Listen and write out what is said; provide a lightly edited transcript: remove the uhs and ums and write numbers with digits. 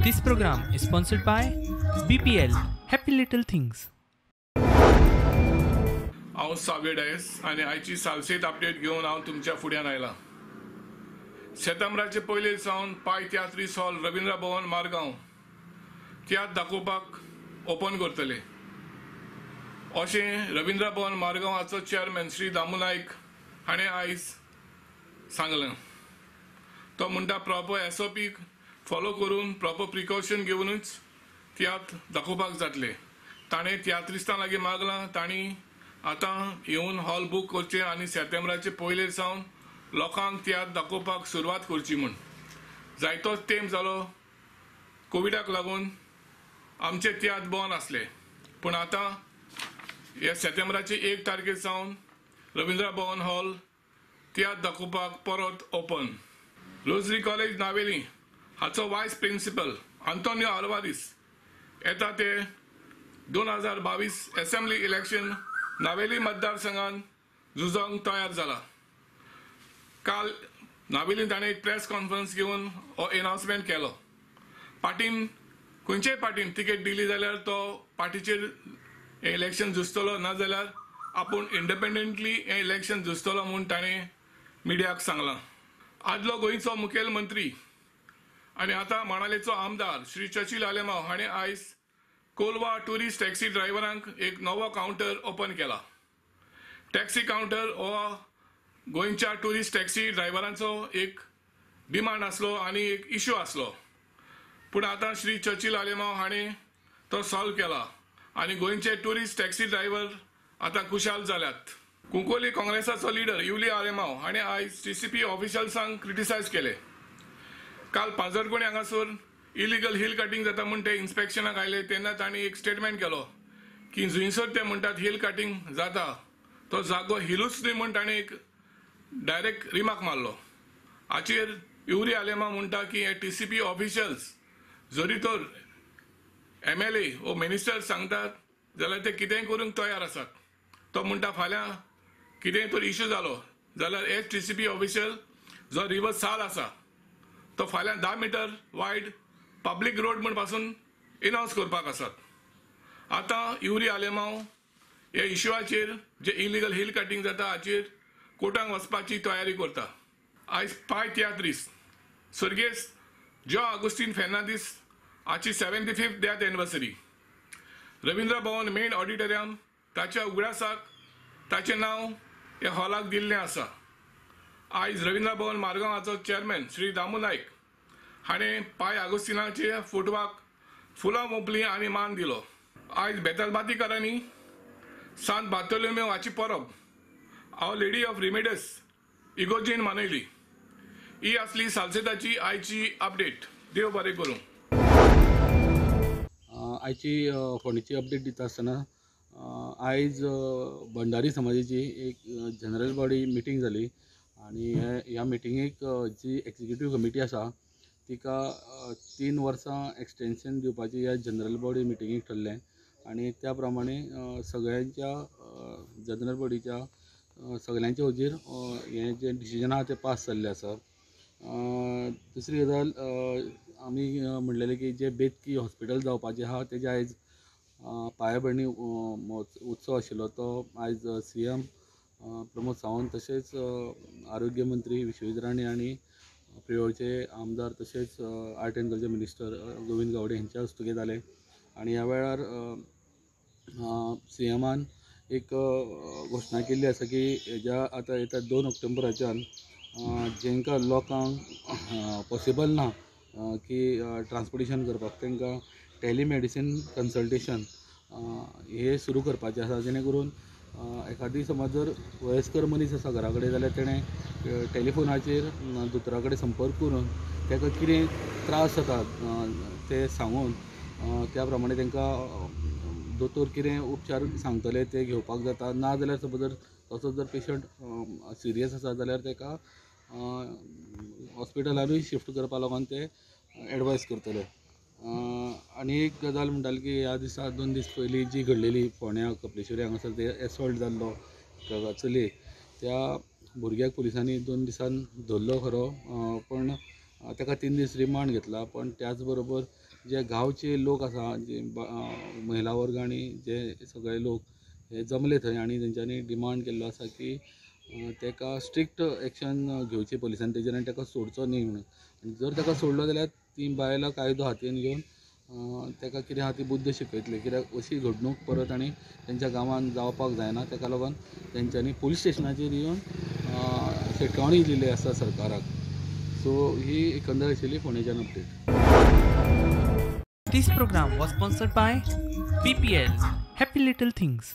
This program is sponsored by BPL Happy Little Things. हांव save Dias आनी आयची Salcete update घेवन हांव तुमच्या फुड्यान आयलां. सेप्टेंबराचे पयले सावन पाय तियात्रीस हॉल रवींद्र भवन मारगांव तियात्र दाखोवपाक ओपन करतले अशें रवींद्र भवन मारगांवाचो चेअरमॅन श्री दामू नायक हाणें आयज सांगलें. तो म्हणटा प्रॉपर SOP फॉलो करून प्रॉपर प्रिकॉशन घेवनूच तियात्र दाखोवपाक जातले. ताणें तियात्रिस्तां लागीं मागलां तांणी आतां येवन हॉल बूक करचे आनी सेप्टेंबराचे पयले सावन लोकांक तियात्र दाखोवपाक सुरवात करची म्हूण. जायतोच तेंप जालो कोविडाक लागून आमचे तियात्र बंद आसले, पूण आतां ह्या सेप्टेंबराचे 1 तारखे सावन रवींद्र भवन हॉल तियात्र दाखोवपाक परत ओपन. रोजरी कॉलेज नावेली हाचो वायस प्रिंसिपल आंतोनियो आल्वारीस येता ते 2022 असेंब्ली इलेक्शन नावेली मतदारसंघान झुजोंक तयार जाला. काल नावेली ताणें एक प्रेस कॉन्फरन्स घेवन हो अनाउन्समेंट केलो. पार्टीन खंयचेय पार्टीन तिकेट दिली जाल्यार तो पार्टीचेर हें इलेक्शन झुजतलो, ना जाल्यार आपूण इंडिपेंडंटली हें इलेक्शन झुजतलो म्हूण ताणें मिडियाक सांगलां. आदलो गोंयचो मुखेलमंत्री आनी आतां माणालेचो आमदार श्री चर्चिल आलेमांव हाणें आयज कोलवा ट्युरिस्ट टॅक्सी ड्रायव्हरांक एक नवो कावंटर ओपन केला. टॅक्सी कावंटर हो गोंयच्या ट्युरिस्ट टॅक्सी ड्रायव्हरांचो एक डिमांड आसलो आनी एक इश्यू आसलो, पूण आतां श्री चर्चिल आलेमांव हाणें तो सॉल्व केला आनी गोंयचे ट्युरिस्ट टॅक्सी ड्रायव्हर आतां खुशाल जाल्यात. कुंकोली काँग्रेसाचो लिडर युली आलेमांव हाणें आयज TCP ऑफिशल्सांक क्रिटिसायज केले. काल पांजरगोंडे हांगासर इलिगल हिल कटिंग जाता म्हूण ते इन्स्पेक्शनाक आयले तेन्ना तांणी एक स्टेटमेंट केलो की जंयसर ते म्हणटात हिल कटिंग जाता तो जागो हिलूच न्ही म्हूण ताणें एक डायरेक्ट रिमार्क मारलो. हाचेर युरी आलेमांव म्हणटा की हे TCP ऑफिशल्स जरी तर MLA वो मिनिस्टर सांगतात जाल्यार ते कितेंय करूंक तयार आसात. तो म्हणटा फाल्यां कितेंय तर इश्यू जालो जाल्यार हे TCP ऑफिशल जो रिवर साल आसा तो फाल्यां 10 मीटर वायड पब्लीक रोड म्हण पासून अनाउन्स करपाक आसात. आतां युरी आलेमांव ह्या इश्यूआचेर जे इलिगल हिल कटिंग जाता हाचेर कोर्टाक वचपाची तयारी करता. आयज पाय तियात्रीस सर्गेस्त जो आगोस्तीन फेर्नांदीस हाची 75th डेथ एनिवर्सरी. रवींद्र भवन मेन ऑडिटोरियम ताच्या उगडासाक ताचें नांव ह्या हॉलाक दिल्लें आसा. आयज रवींद्र भवन मारगांवाचो चेअरमॅन श्री दामू नायक हाणें पाय आगोस्तिनाचे फोटवाक फुलां ओंपलीं आनी मान दिलो. आयज बेतलबातीकारांनी सांत बार्तोलोमेव हाची परब आवर लेडी ऑफ रिमेडस इगोर्जीन मनयली. ही आसली सालसेताची आयची अपडेट. देव बरें करूं. आयची फोंडेची अपडेट दिता आसतना आयज भंडारी समाजाची एक जनरल बॉडी मिटींग जाली आनी ह्या मिटिंगेक जी एक्झिक्युटीव कमिटी आसा तिका 3 वर्सां एक्सटेंशन दिवपाची ह्या जनरल बॉडी मिटिंगेक ठरलें आनी त्या प्रमाणे सगळ्यांच्या जनरल बॉडीच्या सगळ्यांच्या हुजीर हें जें डिसिजन आसा तें पास जाल्लें आसा. दुसरी गजाल आमी म्हणलेलें की जे बेतकी हॉस्पिटल जावपाचें आहा तेजे आयज पायाभरणी उत्सव आशिल्लो तो आयज CM प्रमोद सावंत तशेंच आरोग्य मंत्री विश्वेश राणे आनी प्रियोचे आमदार तशेंच art and culture minister Govind Gawade हांच्या हस्तुकी जाले. आनी ह्या वेळार CMन एक घोशणा केल्ली आसा की हेज्या आतां येता 2 ऑक्टोबराच्यान जेंकां लोकांक पॉसिबल ना की ट्रान्सपोर्टेशन करपाक तेंकां टेलिमेडिसीन कन्सल्टेशन हे सुरू करपाचें आसा. जेणे करून एखादी समज जर वयस्कर मनीस आसा घरा कडेन जाल्यार तेणें टेलिफोनाचेर दोतोरा कडेन संपर्क करून ताका कितें त्रास जाता ते सांगून त्या प्रमाणे तांकां दोतोर कितें उपचार सांगतले ते घेवपाक जाता. ना जाल्यार समज जर तसो जर पेशंट सिरियस आसा जाल्यार ताका हॉस्पिटलानूय शिफ्ट करपा लागून ते एडवायस करतले. आनी एक गजाल म्हणटाली की ह्या दिसा 2 दीस पयलीं जी घडलेली फोंड्या कपलेश्वरी हांगासर ते एसॉल्ट जाल्लो चली त्या भुरग्याक पुलिसांनी 2 दिसान धरलो खरो, पण ताका 3 दीस रिमांड घेतला. पण त्याच बरोबर जे गांवचे लोक आसा जे महिला वर्ग आनी जे सगळे लोक हे जमले थंय आनी तेंच्यांनी डिमांड केल्लो आसा की तेका स्ट्रिक्ट एक्शन घेवची पुलिसांनी तेजेर आनी तेका सोडचो न्ही म्हणून. आनी जर तेका सोडलो जाल्यार ती बायलां कायदो हातीन घेवन तेका कितें आहा ती बुद्द शिकयतले, कित्याक अशी घडणूक परत आनी तेंच्या गांवांत जावपाक जायना. तेका लागून तेंच्यांनी पुलीस स्टेशनाचेर येवन शिटकावणी दिली आसा सरकाराक. सो ही एकंदर आशिल्ली फोंडेच्यान update. This program was sponsored by BPL. Happy Little Things.